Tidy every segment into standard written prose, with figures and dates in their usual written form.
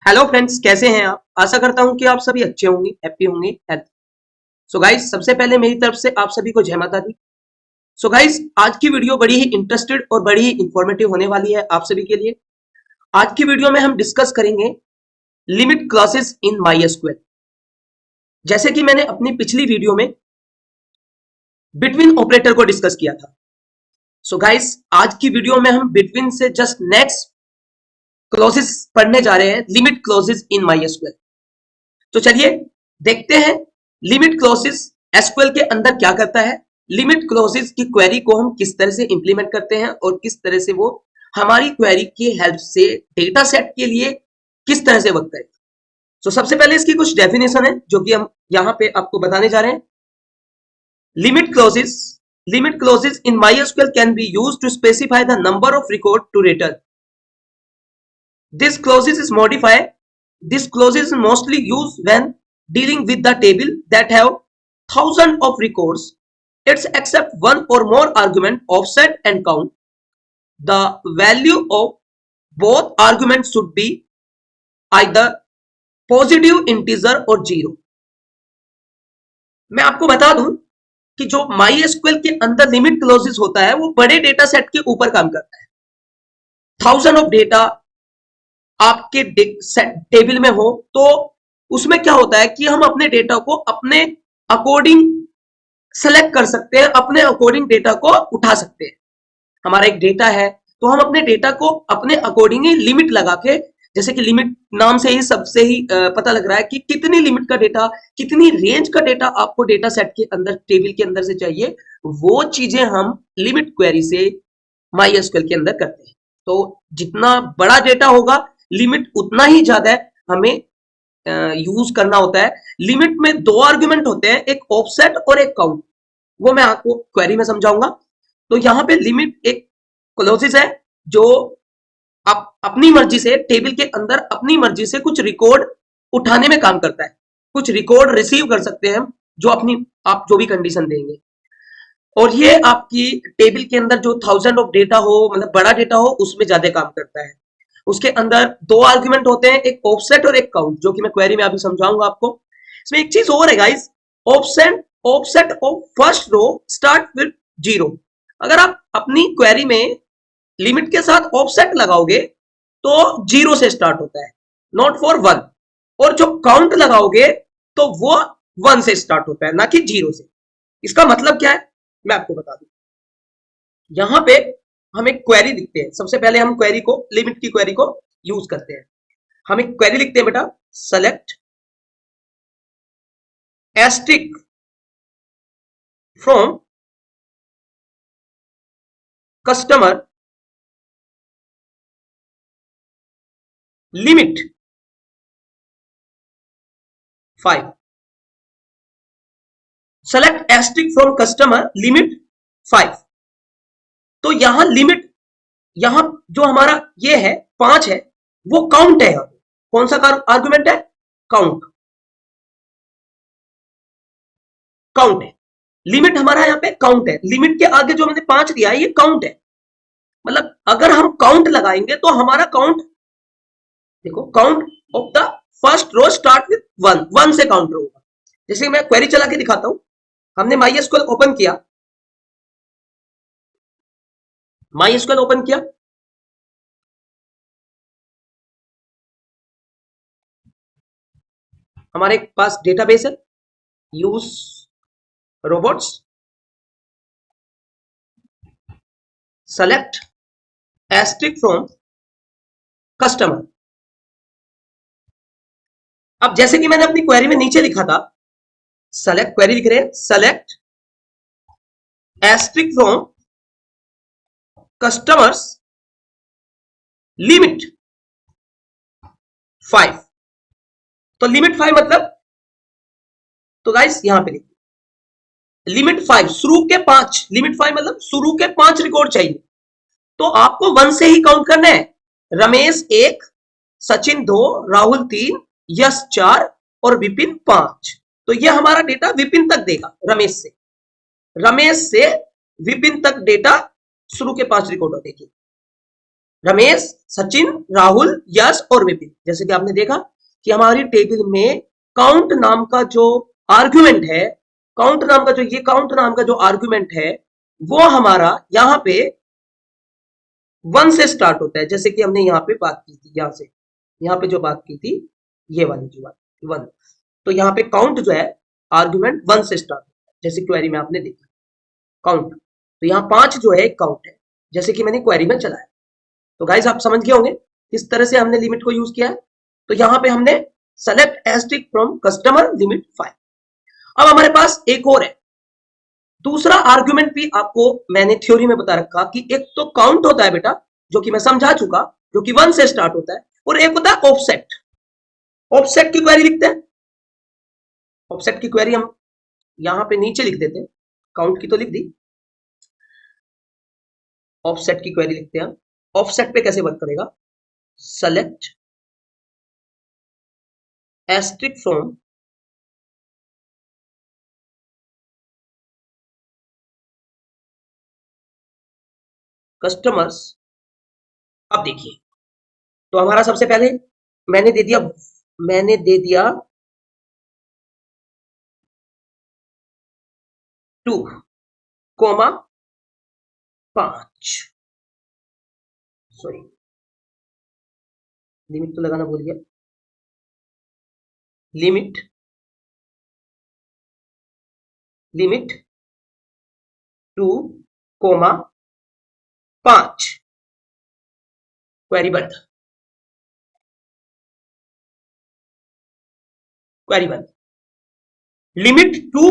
Hello friends, कैसे हैं आप। आशा करता हूं कि आप सभी अच्छे होंगे, हैप्पी होंगे, हेल्थ। सो गाइस, सबसे पहले मेरी तरफ से आप सभी को जय माता दी। सो गाइस, आज की वीडियो बड़ी ही इंटरेस्टेड और बड़ी ही इंफॉर्मेटिव होने वाली है आप सभी के लिए। आज की वीडियो में हम डिस्कस करेंगे limit classes in my SQL. जैसे कि मैंने अपनी पिछली वीडियो में बिटवीन ऑपरेटर को डिस्कस किया था। सो गाइस, आज की वीडियो में हम बिटवीन से जस्ट नेक्स्ट क्लॉजेस पढ़ने जा रहे हैं, limit clauses in my SQL. तो चलिए देखते हैं लिमिट क्लॉसेस एसक्यूएल के अंदर क्या करता है। लिमिट क्लॉसेस की क्वेरी को हम किस तरह से इंप्लीमेंट करते हैं और किस तरह से वो हमारी क्वेरी की हेल्प से डेटा सेट के लिए किस तरह से वर्क करेगा। तो सबसे पहले इसकी कुछ डेफिनेशन है जो कि हम यहाँ पे आपको बताने जा रहे हैं। Limit clauses in MySQL can be used to specify the number of record to return. This clauses is modified. This clause is mostly used when dealing with the table that have thousands of records. It's except one or more argument offset and count. The value of both arguments should be either positive integer or zero. मैं आपको बता दूं कि जो MySQL के अंदर limit clauses होता है वो बड़े डेटा सेट के ऊपर काम करता है। थाउजेंड ऑफ डेटा आपके टेबल में हो तो उसमें क्या होता है कि हम अपने डेटा को अपने अकॉर्डिंग सेलेक्ट कर सकते हैं, अपने अकॉर्डिंग डेटा को उठा सकते हैं। हमारा एक डेटा है तो हम अपने डेटा को अपने अकॉर्डिंग ही लिमिट लगा के, जैसे कि लिमिट नाम से ही सबसे ही पता लग रहा है कि कितनी लिमिट का डेटा, कितनी रेंज का डेटा आपको डेटा सेट के अंदर, टेबल के अंदर से चाहिए, वो चीजें हम लिमिट क्वेरी से MySQL के अंदर करते हैं। तो जितना बड़ा डेटा होगा लिमिट उतना ही ज्यादा हमें यूज करना होता है। लिमिट में दो आर्गुमेंट होते हैं, एक ऑफसेट और एक काउंट। वो मैं आपको क्वेरी में समझाऊंगा। तो यहाँ पे लिमिट एक क्लोजिस है जो आप अपनी मर्जी से टेबल के अंदर अपनी मर्जी से कुछ रिकॉर्ड उठाने में काम करता है। कुछ रिकॉर्ड रिसीव कर सकते हैं हम, जो अपनी आप जो भी कंडीशन देंगे। और ये आपकी टेबल के अंदर जो थाउजेंड ऑफ डेटा हो, मतलब बड़ा डेटा हो, उसमें ज्यादा काम करता है। उसके अंदर दो आर्गुमेंट होते हैं, एक ऑफसेट और एक काउंट, जो कि मैं क्वेरी में अभी समझाऊंगा आपको। इसमें एक चीज और है guys, offset offset of first row start with zero. अगर आप अपनी क्वेरी में लिमिट के साथ ऑफसेट लगाओगे तो जीरो से स्टार्ट होता है, नॉट फॉर वन। और जो काउंट लगाओगे तो वो वन से स्टार्ट होता है, ना कि जीरो से। इसका मतलब क्या है मैं आपको बता दूं। यहां पे हम एक क्वेरी लिखते हैं। सबसे पहले हम क्वेरी को, लिमिट की क्वेरी को यूज करते हैं। हम एक क्वेरी लिखते हैं बेटा, select asterisk from customer limit 5। Select asterisk from customer limit 5। तो यहां लिमिट, यहां जो हमारा ये है 5 है, वो काउंट है। कौन सा आर्गुमेंट है? काउंट। काउंट है, लिमिट हमारा यहाँ पे काउंट है। लिमिट के आगे जो मैंने 5 दिया है ये काउंट है। मतलब अगर हम काउंट लगाएंगे तो हमारा काउंट, देखो, count of the first row start with one, one से काउंट होगा। जैसे मैं क्वेरी चला के दिखाता हूं। हमने MySQL ओपन किया, MySQL ओपन किया, हमारे पास डेटाबेस है, use robots, select asterisk from customer. अब जैसे कि मैंने अपनी क्वेरी में नीचे लिखा था, सेलेक्ट, क्वेरी लिख रहे हैं, select asterisk from customers limit 5। तो लिमिट 5 मतलब, तो गाइस यहां पे लिखिए लिमिट 5, शुरू के 5, लिमिट 5 मतलब शुरू के 5 रिकॉर्ड चाहिए। तो आपको वन से ही काउंट करना है। रमेश 1, सचिन 2, राहुल 3, यश 4 और विपिन 5। तो ये हमारा डेटा विपिन तक देगा, रमेश से विपिन तक डेटा शुरू के 5 रिकॉर्ड देगी। रमेश, सचिन, राहुल, यश और विपिन। जैसे कि आपने देखा कि हमारी टेबल में काउंट नाम का जो आर्गुमेंट है, काउंट नाम का जो आर्गुमेंट है वो हमारा यहाँ पे 1 से स्टार्ट होता है। जैसे कि हमने यहाँ पे बात की थी, यहाँ पे जो बात की थी, ये वाली जो बात 1। तो यहाँ पे काउंट जो है आर्गुमेंट 1 से स्टार्ट होता है, जैसे क्वेरी में आपने देखा काउंट। तो यहाँ 5 जो है काउंट है, जैसे कि मैंने क्वेरी में चलाया। तो गाइस आप समझ गए होंगे किस तरह से हमने लिमिट को यूज किया है। तो यहाँ पे हमने select asterisk from customer limit 5। अब हमारे पास एक और है, दूसरा आर्गुमेंट भी आपको मैंने थ्योरी में बता रखा कि एक तो काउंट होता है बेटा, जो कि मैं समझा चुका, जो कि 1 से स्टार्ट होता है, और एक होता है ऑफसेट। ऑफसेट की क्वेरी लिखते हैं। ऑफसेट की क्वेरी हम यहां पे नीचे लिख देते हैं, काउंट की तो लिख दी, ऑफसेट की क्वेरी लिखते हैं। ऑफसेट पे कैसे वर्क करेगा, सेलेक्ट एस्ट्रिक फ्रॉम कस्टमर्स। अब देखिए, तो हमारा सबसे पहले मैंने दे दिया 2, 5। सॉरी, लिमिट तो लगाना भूल गया। लिमिट 2, 5, क्वेरी बंद। क्वेरी बंद। लिमिट 2,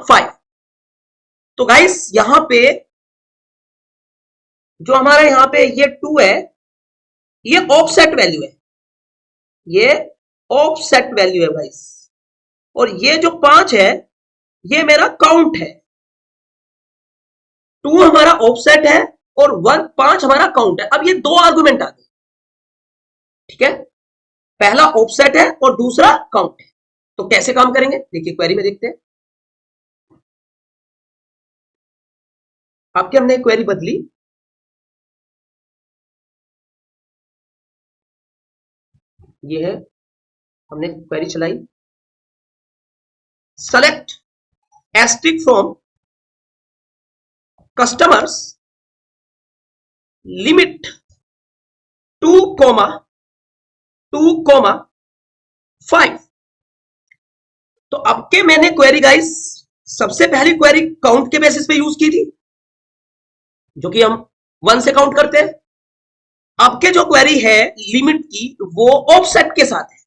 5। तो गाइस यहां पे जो हमारा यहाँ पे ये 2 है, ये ऑफसेट वैल्यू है, ये ऑफसेट वैल्यू है गाइस। और ये जो 5 है ये मेरा काउंट है। 2 हमारा ऑफसेट है और 5 हमारा काउंट है। अब ये दो आर्गुमेंट आ गए, ठीक है, पहला ऑफसेट है और दूसरा काउंट है। तो कैसे काम करेंगे देखिए, क्वेरी में देखते हैं। आपके हमने क्वेरी बदली, ये है, हमने क्वेरी चलाई, select asterisk from customers limit 2, 5। तो अब के मैंने क्वेरी गाइस सबसे पहली क्वेरी काउंट के बेसिस पे यूज की थी, जो कि हम 1 से काउंट करते हैं। अब के जो क्वेरी है लिमिट की वो ऑफसेट के साथ है,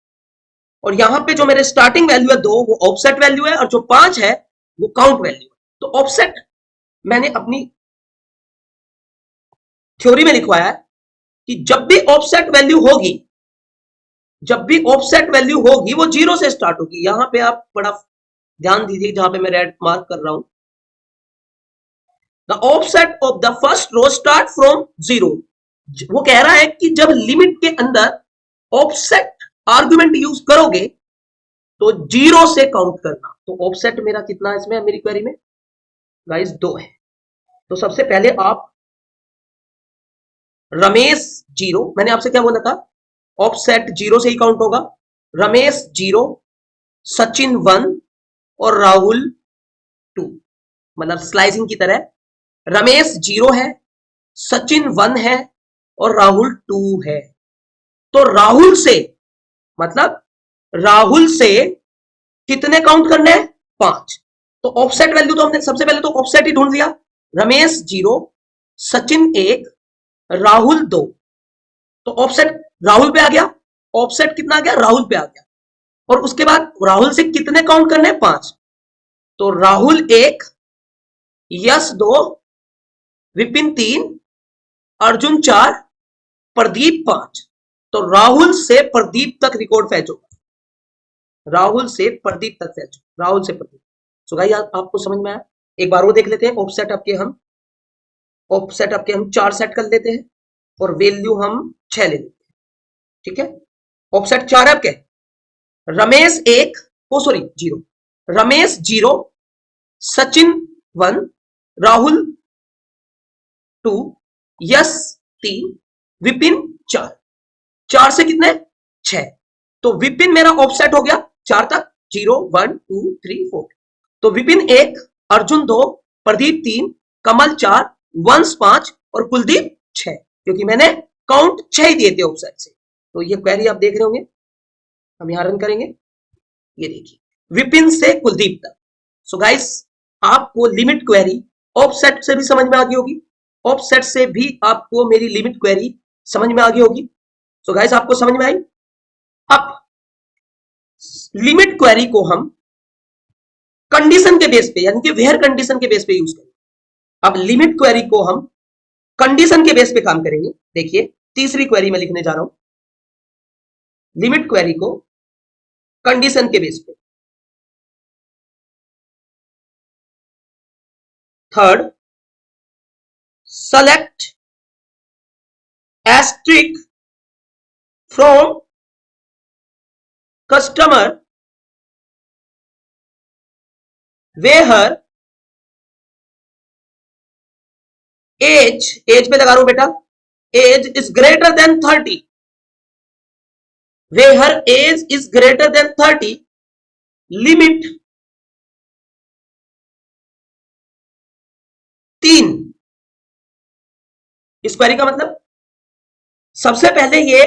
और यहां पे जो मेरे स्टार्टिंग वैल्यू है 2 वो ऑफसेट वैल्यू है, और जो 5 है वो काउंट वैल्यू है। तो ऑफसेट मैंने अपनी थ्योरी में लिखवाया है कि जब भी ऑफसेट वैल्यू होगी वो 0 से स्टार्ट होगी। यहां पे आप बड़ा ध्यान दीजिए, जहां पे मैं रेड मार्क कर रहा हूं, the offset of the first row start from 0। वो कह रहा है कि जब लिमिट के अंदर ऑफसेट आर्गुमेंट यूज करोगे तो 0 से काउंट करना। तो ऑफसेट मेरा कितना है इसमें, मेरी क्वेरी में गाइस 2 है। तो सबसे पहले आप रमेश 0, मैंने आपसे क्या बोला था, ऑफसेट 0 से ही काउंट होगा। रमेश 0, सचिन 1 और राहुल 2, मतलब स्लाइसिंग की तरह। रमेश 0 है, सचिन 1 है और राहुल 2 है। तो राहुल से कितने काउंट करने हैं, 5। तो ऑफसेट वैल्यू तो हमने सबसे पहले तो ऑफसेट ही ढूंढ लिया, रमेश 0, सचिन 1, राहुल 2। तो ऑफसेट राहुल पे आ गया, ऑफसेट कितना आ गया, राहुल पे आ गया। और उसके बाद राहुल से कितने काउंट करने हैं, 5। तो राहुल 1, यश 2, विपिन 3, अर्जुन 4, प्रदीप 5। तो राहुल से प्रदीप तक रिकॉर्ड फैच होगा, राहुल से प्रदीप तक फैच, राहुल से प्रदीप। सो गाइस आपको समझ में आया। एक बार वो देख लेते हैं, ऑफसेट आपके हम 4 सेट कर लेते हैं और वैल्यू हम 6 ले लेते हैं, ठीक है। ऑफसेट 4 है आपके, रमेश 1, ओ सॉरी 0, रमेश 0, सचिन 1, राहुल 2, यस 3, विपिन 4। 4 से कितने 6, तो विपिन मेरा ऑफसेट हो गया 4 तक, 0 1 2 3 4। तो विपिन 1, अर्जुन 2, प्रदीप 3, कमल 4, वंश 5 और कुलदीप 6, क्योंकि मैंने काउंट 6 ही दिए थे ऑफसेट से। तो ये क्वेरी आप देख रहे होंगे, हम यहां रन करेंगे। ये देखिए विपिन से कुलदीप तक। सो गाइस आपको लिमिट क्वेरी ऑफसेट से भी समझ में आ गई होगी, ऑफसेट से भी आपको मेरी लिमिट क्वेरी समझ में आ गई होगी। सो गाइस आपको समझ में आई। अब लिमिट क्वेरी को हम कंडीशन के बेस पे, यानी कि वेयर कंडीशन के बेस पे यूज करेंगे। अब लिमिट क्वेरी को हम कंडीशन के बेस पे काम करेंगे। देखिए तीसरी क्वेरी में लिखने जा रहा हूं, लिमिट क्वेरी को कंडीशन के बेस पे। Third, select asterisk from customer where age पे लगा रहा हूं बेटा, age is greater than 30, where age is greater than 30, limit 3। इस क्वेरी का मतलब सबसे पहले ये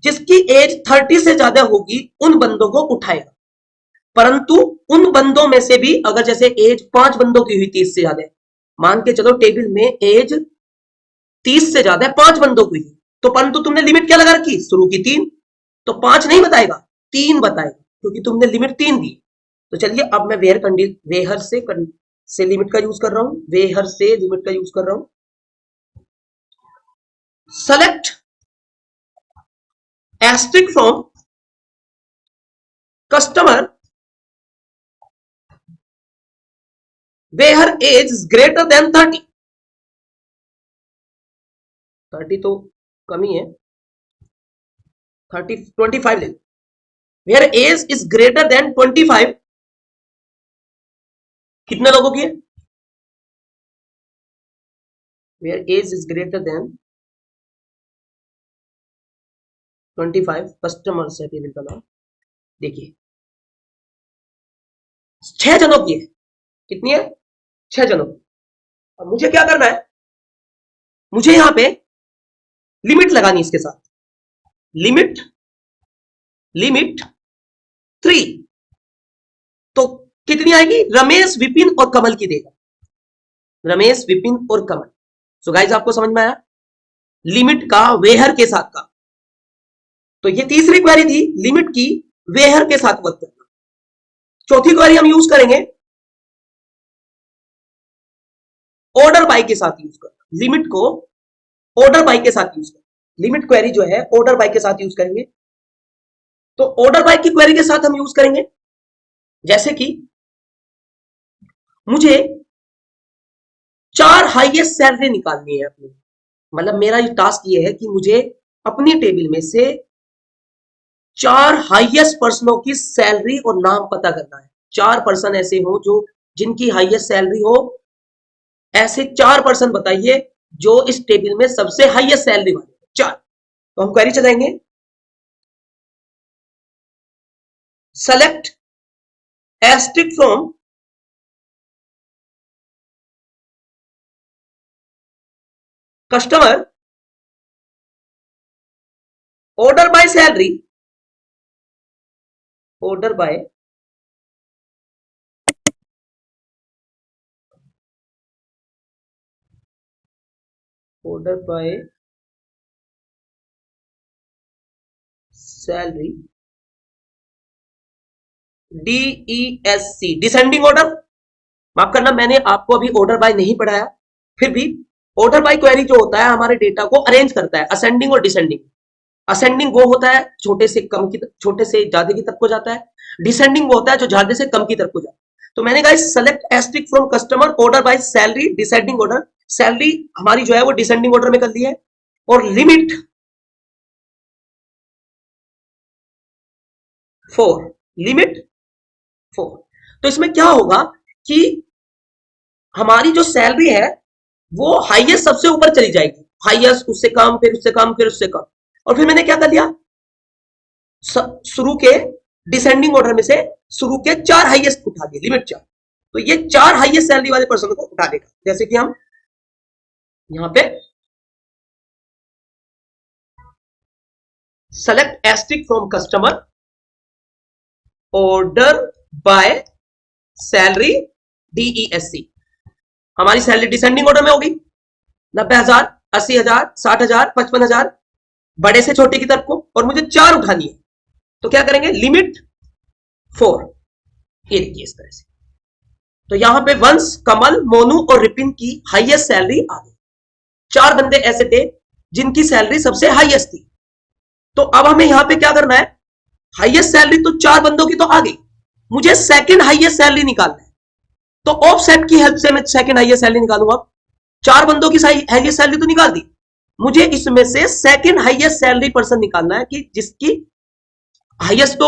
जिसकी एज 30 से ज्यादा होगी उन बंदों को उठाएगा, परंतु उन बंदों में से भी अगर जैसे एज 5 बंदों की हुई 30 से ज्यादा, मान के चलो टेबल में एज 30 से ज्यादा 5 बंदों की हुई, तो परंतु तुमने लिमिट क्या लगा रखी शुरू की 3, तो 5 नहीं बताएगा 3 बताएगा, क्योंकि तुमने लिमिट 3 दी। तो चलिए अब मैं वेहर से लिमिट का यूज कर रहा हूं, वेहर से लिमिट का यूज कर रहा हूं। Select asterisk from customer where age is greater than 30, 30 तो कम ही है, 30 25 ले, where age is greater than 25, कितने लोगों की है, where age is greater than 25, customer से टेबल का नाम देखिए 6 जनों की है, कितनी है 6 जनों। अब मुझे क्या करना है, मुझे यहां पे लिमिट लगानी इसके साथ, लिमिट 3, तो कितनी आएगी, रमेश विपिन और कमल की देगा, रमेश विपिन और कमल। सो गाइस आपको समझ में आया लिमिट का वेहर के साथ का। तो ये तीसरी क्वेरी थी लिमिट की वेहर के साथ वर्क करना। चौथी क्वेरी हम यूज करेंगे ऑर्डर बाय के साथ यूज करना, लिमिट को ऑर्डर बाय के साथ यूज करना, लिमिट क्वेरी जो है ऑर्डर बाय के साथ यूज करेंगे। तो ऑर्डर बाय की क्वेरी के साथ हम यूज करेंगे, जैसे कि मुझे 4 हाईएस्ट सैलरी निकालनी है अपनी, मतलब मेरा ये टास्क ये है कि मुझे अपनी टेबल में से 4 हाईएस्ट पर्सनों की सैलरी और नाम पता करना है। 4 पर्सन ऐसे हो जो जिनकी हाईएस्ट सैलरी हो, ऐसे 4 पर्सन बताइए जो इस टेबल में सबसे हाईएस्ट सैलरी वाले 4। तो हम क्वेरी चलाएंगे, select asterisk from customer order by salary, order by salary DESC, descending order. माफ करना मैंने आपको अभी ऑर्डर बाय नहीं पढ़ाया, फिर भी ऑर्डर बाय क्वेरी जो होता है हमारे डेटा को अरेंज करता है असेंडिंग और डिसेंडिंग। असेंडिंग वो होता है छोटे से ज्यादा की तरफ को जाता है, डिसेंडिंग वो होता है जो ज्यादा से कम की तरफ को जाता है। तो मैंने कहा select asterisk from customer order by salary descending order, salary हमारी जो है वो डिसेंडिंग ऑर्डर में कर दी है, और लिमिट 4, लिमिट 4। तो इसमें क्या होगा कि हमारी जो सैलरी है वो हाईएस्ट सबसे ऊपर चली जाएगी, हाईएस्ट उससे कम, फिर उससे कम, फिर उससे कम। और फिर मैंने क्या कर लिया, शुरू के डिसेंडिंग ऑर्डर में से शुरू के 4 हाईएस्ट उठा दिए, लिमिट 4। तो ये 4 हाईएस्ट सैलरी वाले पर्सन को उठा देगा। जैसे कि हम यहां पे select asterisk from customer order by salary DESC, हमारी सैलरी डिसेंडिंग ऑर्डर में होगी, 90,000, 80,000, 60,000, 55,000, बड़े से छोटे की तरफ को, और मुझे 4 उठानी है। तो क्या करेंगे, लिमिट 4, ये देखिए इस तरह से। तो यहां पे वंश, कमल, मोनू और रिपिन की हाईएस्ट सैलरी आ गई। 4 बंदे ऐसे थे जिनकी सैलरी सबसे हाईएस्ट थी। तो अब हमें यहां पे क्या करना है, हाईएस्ट सैलरी तो 4 बंदों की तो आ गई, मुझे सेकंड हाईएस्ट सैलरी निकालना है। तो ऑफसेट की हेल्प से मैं सेकंड हाईएस्ट सैलरी निकालूंगा। 4 बंदों की हाईएस्ट सैलरी तो निकाल दी, मुझे इसमें से सेकंड हाईएस्ट सैलरी पर्सन निकालना है, कि जिसकी हाईएस्ट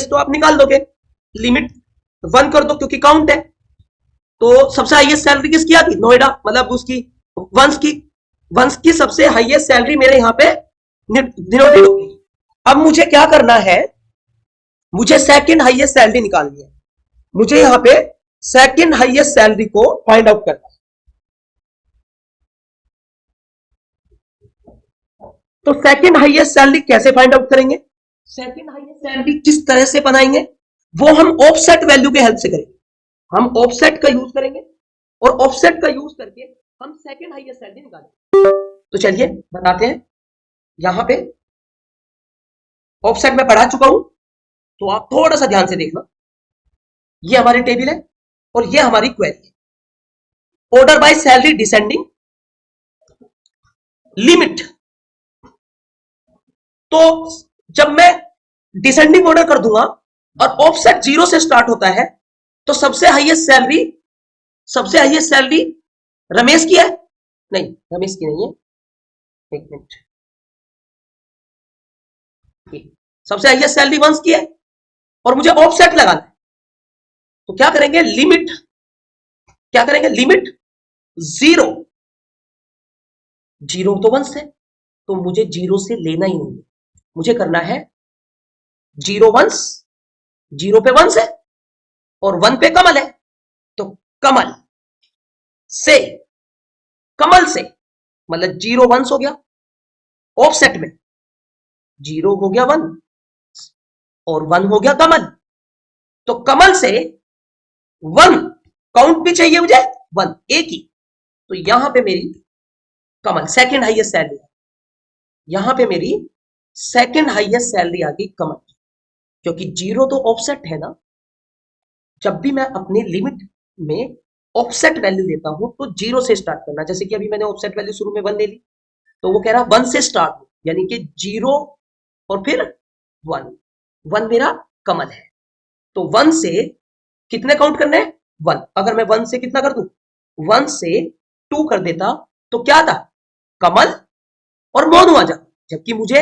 तो आप निकाल दोगे, लिमिट 1 कर दो क्योंकि काउंट है। तो सबसे हाईएस्ट सैलरी किसकी आती, नोएडा, मतलब उसकी वंश की, वंश की सबसे हाईएस्ट सैलरी मेरे यहां पे डिनोटेड होगी। अब मुझे क्या करना है, मुझे सेकंड हाईएस्ट सैलरी निकालनी है, मुझे यहां पे सेकंड हाईएस्ट सैलरी को फाइंड आउट करना है। तो सेकंड हाईएस्ट सैलरी कैसे फाइंड आउट करेंगे, सेकंड हाईएस्ट सैलरी किस तरह से बनाएंगे, वो हम ऑफसेट वैल्यू के हेल्प से करेंगे। हम ऑफसेट का यूज करेंगे, और ऑफसेट का यूज करके हम सेकंड हाईएस्ट सैलरी निकालेंगे। तो चलिए बताते हैं। यहां पे ऑफसेट में पढ़ा चुका हूं, तो आप थोड़ा सा ध्यान से देखना। ये हमारी टेबल है और ये हमारी क्वेरी है। Order by salary descending, limit. तो जब मैं डिसेंडिंग ऑर्डर कर दूंगा और ऑफसेट 0 से स्टार्ट होता है, तो सबसे हाईएस्ट सैलरी रमेश की है, नहीं रमेश की नहीं है, एक मिनट, सबसे हाईएस्ट सैलरी वंश की है, और मुझे ऑफसेट लगाना है। तो क्या करेंगे, लिमिट 0, 0 तो वंश है, तो मुझे 0 से लेना ही नहीं है, मुझे करना है 0 वंश, 0 पे वंश है और 1 पे कमल है। तो कमल से, कमल से मतलब 0 वंश हो गया, ऑफसेट में 0 हो गया 1 और 1 हो गया कमल। तो कमल से 1 काउंट भी चाहिए मुझे, 1 एक ही। तो यहां पे मेरी कमल सेकंड हाईएस्ट सैलरी, यहां पे मेरी सेकंड हाईएस्ट सैलरी आ गई कमल, क्योंकि 0 तो ऑफसेट है ना। जब भी मैं अपनी लिमिट में ऑफसेट वैल्यू लेता हूं तो 0 से स्टार्ट करना। जैसे कि अभी मैंने ऑफसेट वैल्यू शुरू में 1 ले ली, तो वो कह रहा 1 से स्टार्ट हो, यानी कि 0 और फिर 1, 1 मेरा कमल है। तो 1 से कितने काउंट करने हैं, 1। अगर मैं 1 से कितना कर दूं, 1 से 2 कर देता, तो क्या था, कमल और मोनू आ जाता। जबकि मुझे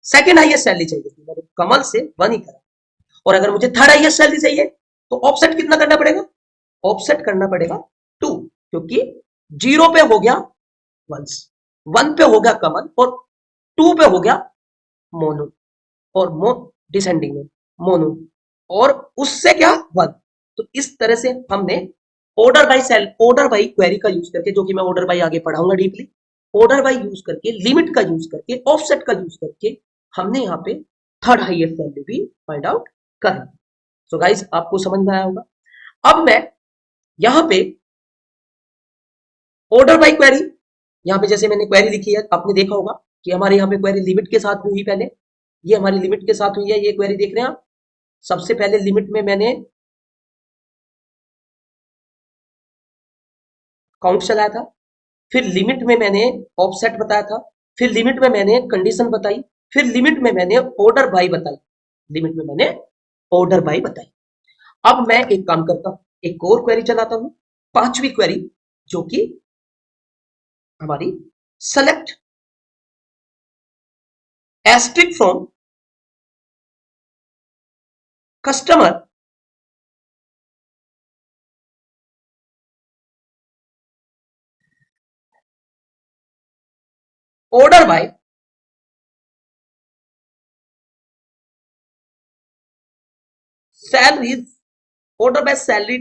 सेकंड हाईएस्ट सैलरी चाहिए थी, मैंने कमल से 1 ही करा। और अगर मुझे थर्ड हाईएस्ट सैलरी चाहिए, तो ऑफसेट कितना करना पड़ेगा, ऑफसेट करना पड़ेगा 2, क्योंकि 0 पे हो गया वंस, 1 पे हो गया कमल, और 2 पे हो गया मोनू, और डिसेंडिंग में मोनू, और उससे क्या 1। तो इस तरह से हमने ऑर्डर बाई क्वेरी का यूज करके, जो कि मैं ऑर्डर बाई आगे पढ़ाऊंगा डीपली, ऑर्डर बाई यूज करके, लिमिट का यूज करके, ऑफसेट का यूज करके हमने यहाँ पे थर्ड हाईएस्ट वैल्यू भी फाइंड आउट कर ली। सो गाइस आपको समझ में आया होगा। अब मैं यहां पे ऑर्डर बाई क्वेरी, यहां पे जैसे मैंने क्वेरी लिखी है, आपने देखा होगा कि हमारे यहाँ पे क्वेरी लिमिट के साथ हुई, पहले ये हमारी लिमिट के साथ हुई है, ये क्वेरी देख रहे हैं आप। सबसे पहले लिमिट में मैंने काउंट चलाया था, फिर लिमिट में मैंने ऑफसेट बताया था, फिर लिमिट में मैंने कंडीशन बताई, फिर लिमिट में मैंने ऑर्डर बाई बताई, लिमिट में मैंने ऑर्डर बाई बताई। अब मैं एक काम करता हूं, एक और क्वेरी चलाता हूं, पांचवी क्वेरी, जो कि हमारी select asterisk from customer order by salaries, order by salary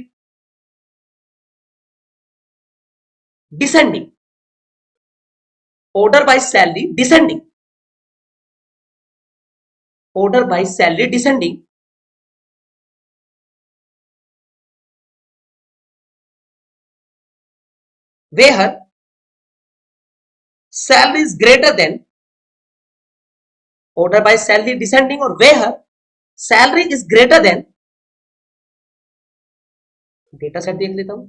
descending, order by salary descending, order by salary descending, where salary is greater than, order by salary descending और where salary is greater than, data set देख लेता हूं।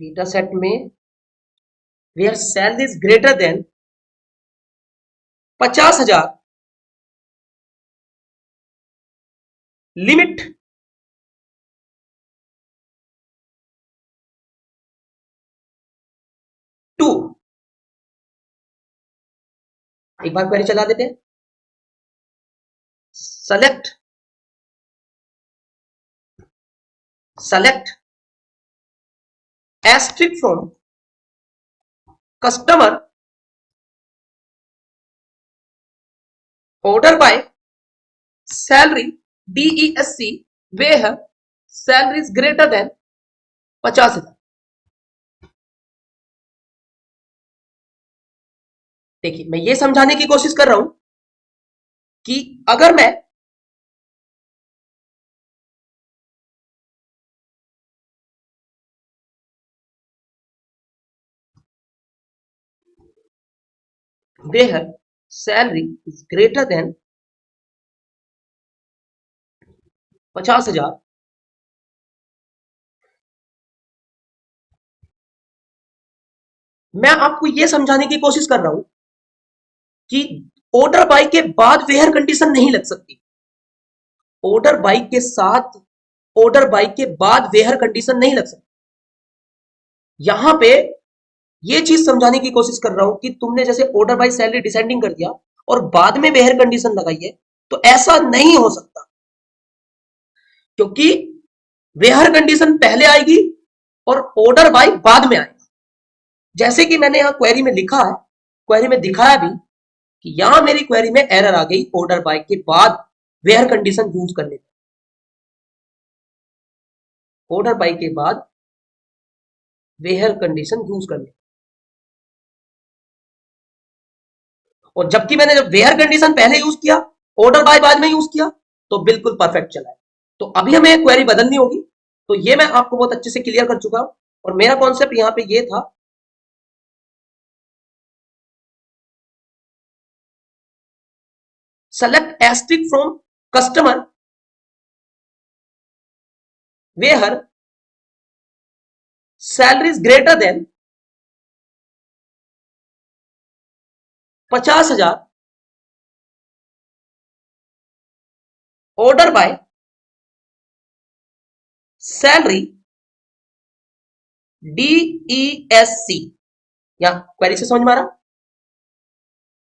Data set में where salary is greater than 50,000, limit two, एक बार query चला देते हैं। Select asterisk from customer order by salary DESC where salary is greater than 50,000। देखिए मैं ये समझाने की कोशिश कर रहा हूं कि अगर मैं where salary is greater than 50,000, मैं आपको यह समझाने की कोशिश कर रहा हूं कि ऑर्डर बाय के बाद वेयर कंडीशन नहीं लग सकती। ऑर्डर बाय के साथ ऑर्डर बाय के बाद वेयर कंडीशन नहीं लग सकती। यहां पे ये चीज समझाने की कोशिश कर रहा हूं कि तुमने जैसे ऑर्डर बाय सैलरी डिसेंडिंग कर दिया और बाद में वेयर कंडीशन लगाई है, तो ऐसा नहीं हो सकता, क्योंकि वेयर कंडीशन पहले आएगी और ऑर्डर बाय बाद में आएगा। जैसे कि मैंने यहां क्वेरी में लिखा है, क्वेरी में दिखाया भी कि यहां मेरी क्वेरी में एरर आ गई ऑर्डर बाय के बाद वेयर कंडीशन यूज करने पर। ऑर्डर बाय के बाद वेयर कंडीशन यूज करने, और जबकि मैंने जब वेयर कंडीशन पहले यूज किया, ऑर्डर बाय बाद में यूज किया, तो बिल्कुल परफेक्ट चला है। तो अभी हमें क्वेरी बदलनी होगी। तो ये मैं आपको बहुत अच्छे से क्लियर कर चुका हूं, और मेरा कॉन्सेप्ट यहां पे ये था select asterisk from customer where salary is greater than 50,000, order by salary DESC। या क्वेरी से समझ में आ रहा,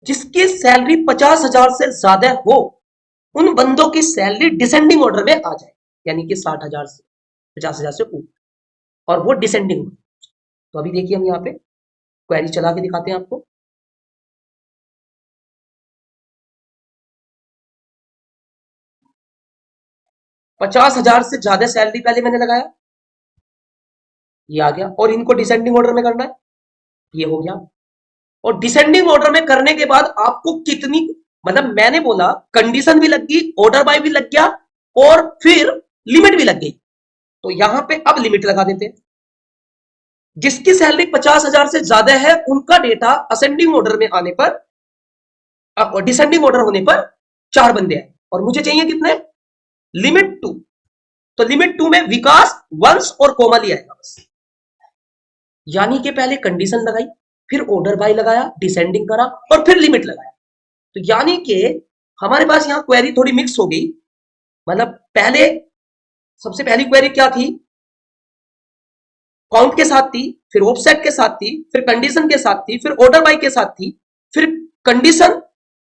जिसकी सैलरी 50,000 से ज्यादा हो उन बंदों की सैलरी डिसेंडिंग ऑर्डर में आ जाए, यानी कि 60,000 से 50,000 से ऊपर, और वो डिसेंडिंग। तो अभी देखिए हम यहाँ पे क्वेरी चला के दिखाते हैं आपको। पचास हजार से ज्यादा सैलरी पहले मैंने लगाया, ये आ गया, और इनको डिसेंडिंग ऑर्डर में करना है, ये हो गया। और डिसेंडिंग ऑर्डर में करने के बाद आपको कितनी, मतलब मैंने बोला कंडीशन भी लग गई, ऑर्डर बाय भी लग गया, और फिर लिमिट भी लग गई। तो यहां पे अब लिमिट लगा देते हैं। जिसकी सैलरी 50,000 से ज्यादा है उनका डेटा असेंडिंग ऑर्डर में आने पर, डिसेंडिंग ऑर्डर होने पर 4 बंदे आए, और मुझे चाहिए कितने, लिमिट 2। तो लिमिट 2 में विकास, वंश और कोमल ही आएगा बस। यानी कि पहले कंडीशन लगाई, फिर ऑर्डर बाय लगाया, डिसेंडिंग करा, और फिर लिमिट लगाया। तो यानी कि हमारे पास यहां क्वेरी थोड़ी मिक्स हो गई। मतलब पहले, सबसे पहली क्वेरी क्या थी काउंट के साथ थी, फिर ऑफसेट के साथ थी, फिर कंडीशन के साथ थी, फिर ऑर्डर बाय के साथ थी, फिर condition,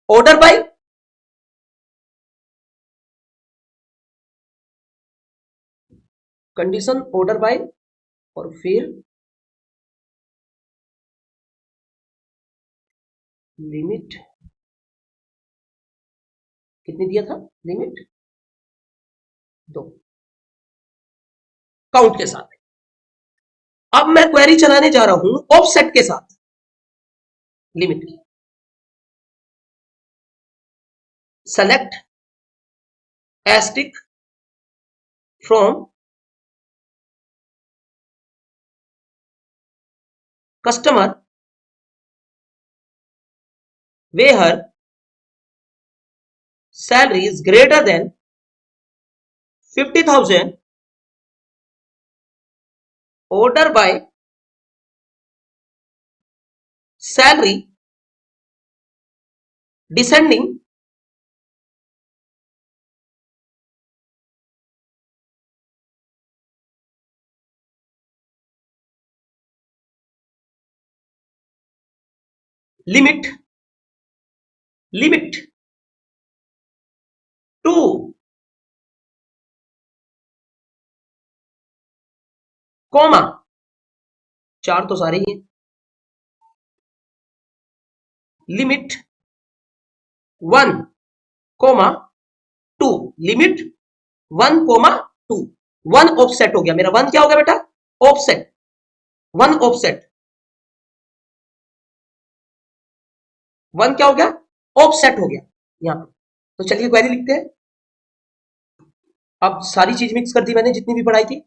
order by, condition, order by, और फिर लिमिट। कितनी दिया था लिमिट? 2, काउंट के साथ। अब मैं क्वेरी चलाने जा रहा हूं ऑफसेट के साथ लिमिट की। Select asterisk from customer where salary is greater than 50,000, order by salary descending limit, limit to comma, 4 तो सारे ही हैं, limit 1 comma 2, limit 1 comma 2। 1 offset हो गया मेरा। 1 क्या हो गया बेटा? ऑफसेट। 1 ऑफसेट। 1 क्या हो गया? ऑफसेट हो गया यहां पे। तो चलिए क्वेरी लिखते हैं। अब सारी चीज मिक्स कर दी मैंने जितनी भी पढ़ाई थी।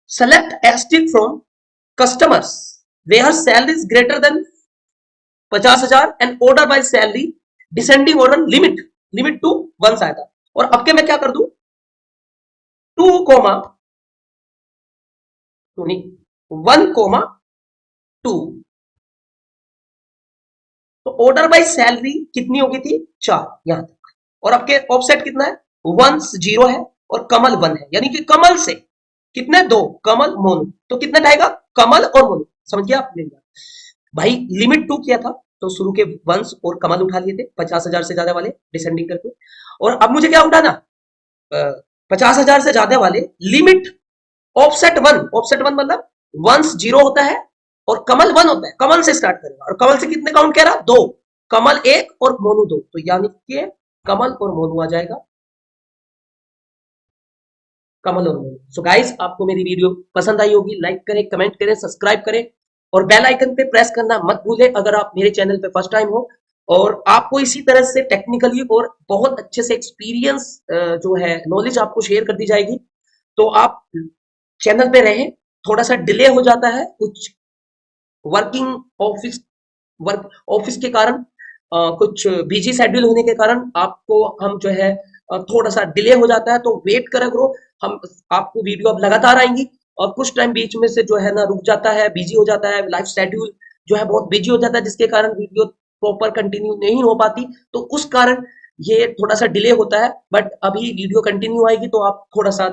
Select asterisk from customers where salary is greater than 50,000 and order by salary descending order limit, limit to 1 आया था। और अब के मैं क्या कर दूं? 2 कोमा 2 नहीं, 1 कोमा 2। तो ऑर्डर बाय सैलरी कितनी हो गई थी? 4 यहां तक। और आपके ऑफसेट कितना है? 1 0 है और कमल 1 है, यानी कि कमल से कितने? 2, कमल मोनू। तो कितना जाएगा? कमल और मोनू। समझ गया आपने? भाई लिमिट 2 किया था तो शुरू के वंश और कमल उठा लिए थे 50,000 से ज्यादा वाले डिसेंडिंग करके। और अब मुझे क्या उठाना? 50,000 से ज्यादा वाले लिमिट ऑफसेट 1। ऑफसेट 1 मतलब वंश 0 होता है और कमल 1 होता है। कमल से स्टार्ट करेगा और कमल से कितने काउंट कह रहा? 2, कमल 1 और मोनू 2। तो यानी कि कमल और मोनू आ जाएगा, कमल और मोनू। सो गाइस, आपको मेरी वीडियो पसंद आई होगी, लाइक करें, कमेंट करें, सब्सक्राइब करें और बेल आइकन पे प्रेस करना मत भूलें अगर आप मेरे चैनल पे फर्स्ट टाइम हो। और आपको इसी तरह से टेक्निकली और बहुत अच्छे से एक्सपीरियंस जो है नॉलेज आपको शेयर कर दी जाएगी। तो आप चैनल पे रहें। थोड़ा सा डिले हो जाता है कुछ वर्किंग ऑफिस, वर्क ऑफिस के कारण, कुछ बिजी शेड्यूल होने के कारण आपको हम जो है थोड़ा सा डिले हो जाता है। तो वेट करा करो, हम आपको वीडियो अब लगातार आएंगी। और कुछ टाइम बीच में से जो है ना रुक जाता है, बिजी हो जाता है, लाइफ शेड्यूल जो है बहुत बिजी हो जाता है, जिसके कारण वीडियो प्रॉपर कंटिन्यू नहीं हो पाती। तो उस कारण ये थोड़ा सा डिले होता है, बट अभी वीडियो कंटिन्यू आएगी तो आप थोड़ा सा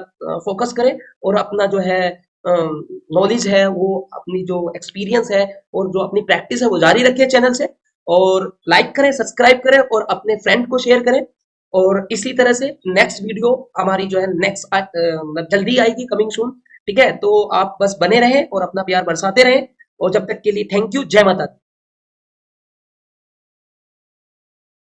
फोकस करें और अपना जो है नॉलेज है, वो अपनी जो एक्सपीरियंस है और जो अपनी प्रैक्टिस है वो जारी रखें चैनल से। और लाइक करें, सब्सक्राइब करें और अपने फ्रेंड को शेयर करें। और इसी तरह से नेक्स्ट वीडियो हमारी जो है नेक्स्ट जल्दी आएगी, कमिंग सून। ठीक है, तो आप बस बने रहें और अपना प्यार बरसाते रहें। और जब तक के लिए थैंक यू। जय माता दी।